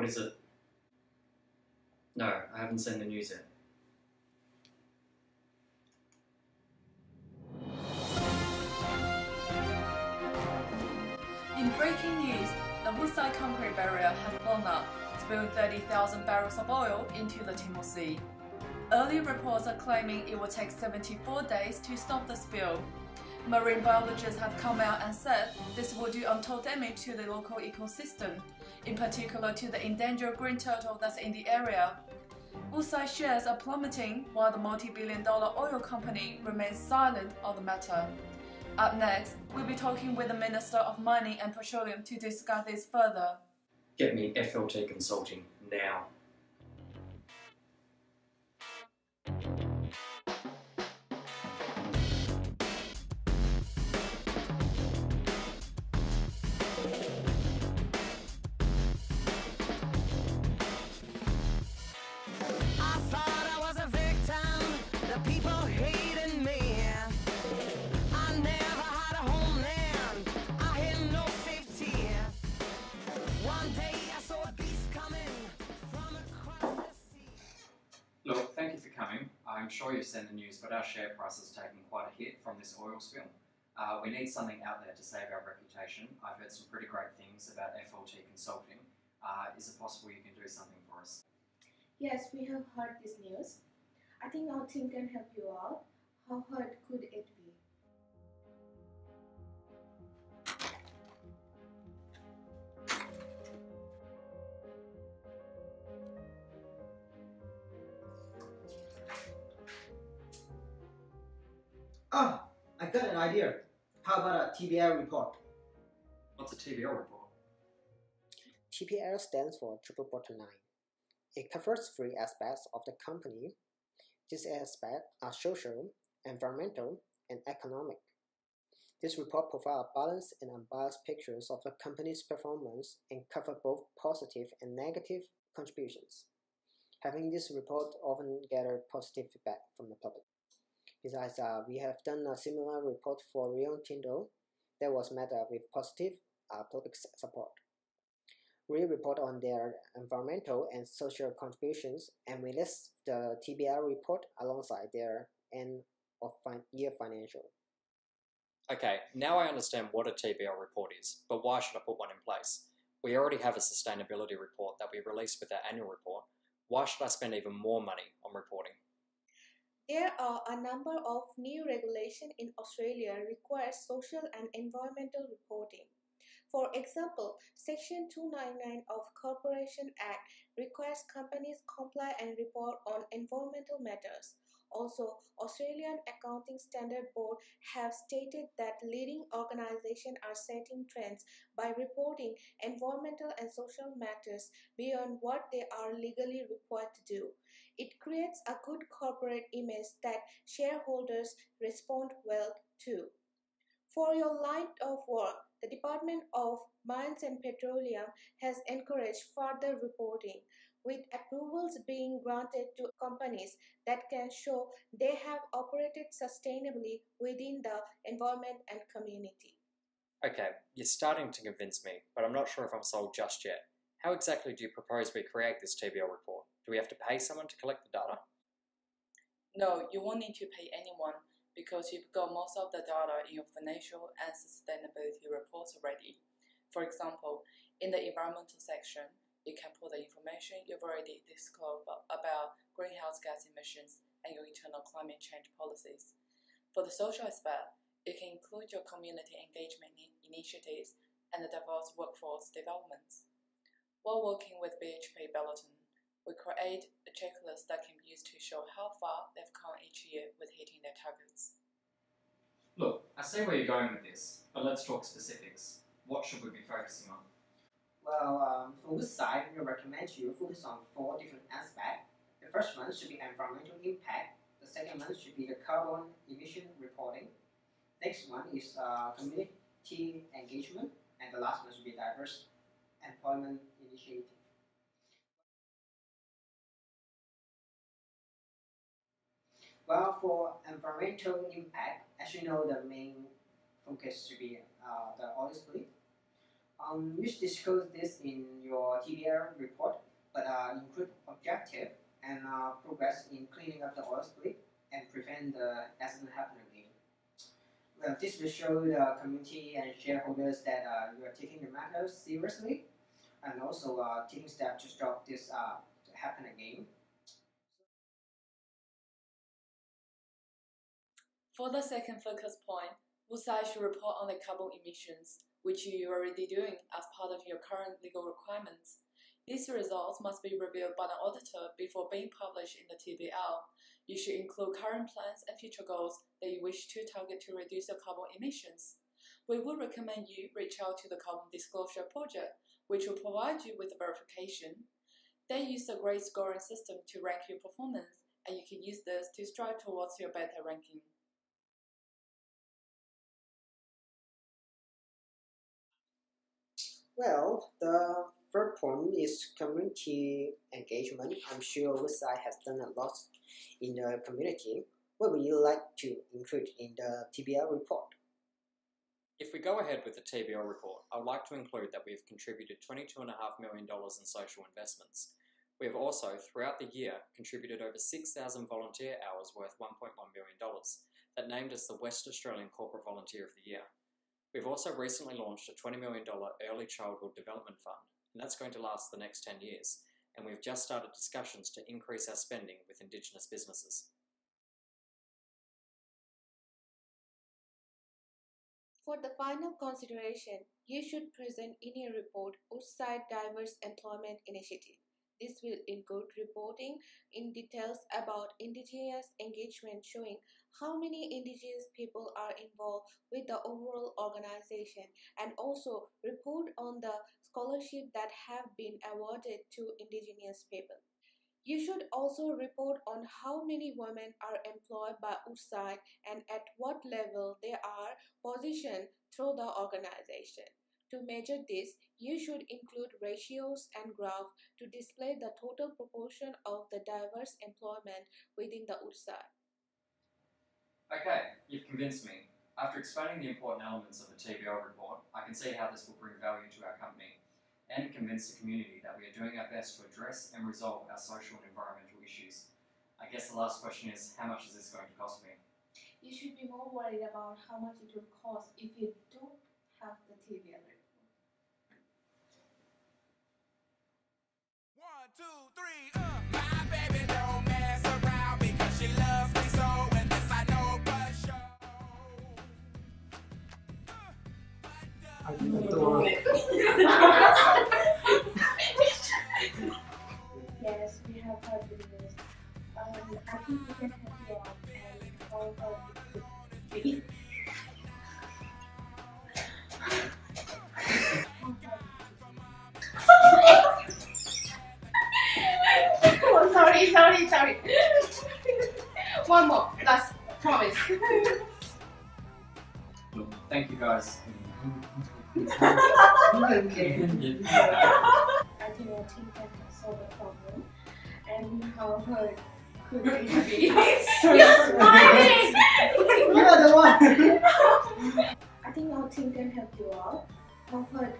What is it? No, I haven't seen the news yet. In breaking news, the Woodside concrete barrier has blown up, spilling 30,000 barrels of oil into the Timor Sea. Early reports are claiming it will take 74 days to stop the spill. Marine biologists have come out and said this will do untold damage to the local ecosystem, in particular to the endangered green turtle that's in the area. Woodside shares are plummeting while the multi-billion-dollar oil company remains silent on the matter. Up next, we'll be talking with the Minister of Mining and Petroleum to discuss this further. Get me FLT Consulting now. Look, thank you for coming. I'm sure you've seen the news, but our share price has taken quite a hit from this oil spill. We need something out there to save our reputation. I've heard some pretty great things about FLT Consulting. Is it possible you can do something for us? Yes, we have heard this news. I think our team can help you out. How hard could it be? Ah, I got an idea. How about a TBL report? What's a TBL report? TBL stands for Triple Bottom Line. It covers three aspects of the company. These aspects are social, environmental, and economic. This report provides balanced and unbiased pictures of the company's performance and covers both positive and negative contributions. Having this report often gathers positive feedback from the public. Besides, we have done a similar report for Rio Tinto that was met with positive public support. We report on their environmental and social contributions, and we list the TBL report alongside their end of year financial. Okay, now I understand what a TBL report is, but why should I put one in place? We already have a sustainability report that we release with our annual report. Why should I spend even more money on reporting? There are a number of new regulations in Australia require social and environmental reporting. For example, Section 299 of Corporation Act requires companies comply and report on environmental matters. Also, Australian Accounting Standard Board have stated that leading organizations are setting trends by reporting environmental and social matters beyond what they are legally required to do. It creates a good corporate image that shareholders respond well to. For your line of work, the Department of Mines and Petroleum has encouraged further reporting, with approvals being granted to companies that can show they have operated sustainably within the environment and community. Okay, you're starting to convince me, but I'm not sure if I'm sold just yet. How exactly do you propose we create this TBL report? Do we have to pay someone to collect the data? No, you won't need to pay anyone because you've got most of the data in your financial and sustainability reports already. For example, in the environmental section, you can put the information you've already disclosed about greenhouse gas emissions and your internal climate change policies. For the social aspect, you can include your community engagement initiatives and the diverse workforce developments. While working with BHP Billiton, we create a checklist that can be used to show how far they've come each year with hitting their targets. Look, I see where you're going with this, but let's talk specifics. What should we be focusing on? Well, for Woodside, we recommend you focus on 4 different aspects. The first one should be environmental impact. The second one should be the carbon emission reporting. Next one is community engagement. And the last one should be diverse employment initiative. Well, for environmental impact, as you know, the main focus should be the oil split. You should disclose this in your TBL report, but include objective and progress in cleaning up the oil spill and prevent the accident happening again. Well, this will show the community and shareholders that you are taking the matter seriously and also taking steps to stop this to happen again. For the second focus point, Woodside should report on the carbon emissions, which you are already doing as part of your current legal requirements. These results must be reviewed by the auditor before being published in the TBL. You should include current plans and future goals that you wish to target to reduce your carbon emissions. We would recommend you reach out to the Carbon Disclosure Project, which will provide you with a verification. They use a grade scoring system to rank your performance, and you can use this to strive towards your better ranking. Well, the third point is community engagement. I'm sure Woodside has done a lot in the community. What would you like to include in the TBL report? If we go ahead with the TBL report, I'd like to include that we have contributed $22.5 million in social investments. We have also, throughout the year, contributed over 6,000 volunteer hours worth $1.1 million that named us the West Australian Corporate Volunteer of the Year. We've also recently launched a $20 million Early Childhood Development Fund, and that's going to last the next 10 years, and we've just started discussions to increase our spending with Indigenous businesses. For the final consideration, you should present in your report Woodside Diverse Employment Initiative. This will include reporting in details about Indigenous engagement, showing how many Indigenous people are involved with the overall organization, and also report on the scholarship that have been awarded to Indigenous people. You should also report on how many women are employed by Woodside and at what level they are positioned through the organization. To measure this, you should include ratios and graphs to display the total proportion of the diverse employment within the Woodside. Okay, you've convinced me. After explaining the important elements of the TBL report, I can see how this will bring value to our company and convince the community that we are doing our best to address and resolve our social and environmental issues. I guess the last question is, how much is this going to cost me? You should be more worried about how much it will cost if you don't have the TBL report. 1, 2, 3, My baby don't mess around because she loves me so, and this I know for sure. Yes, we have heard the news. I think we can help you out and all of it. Oh, sorry. One more, last promise. Thank you guys. I think our team can solve the problem. And however could it be? You're smiling! You are the one! I think our team can help you out. However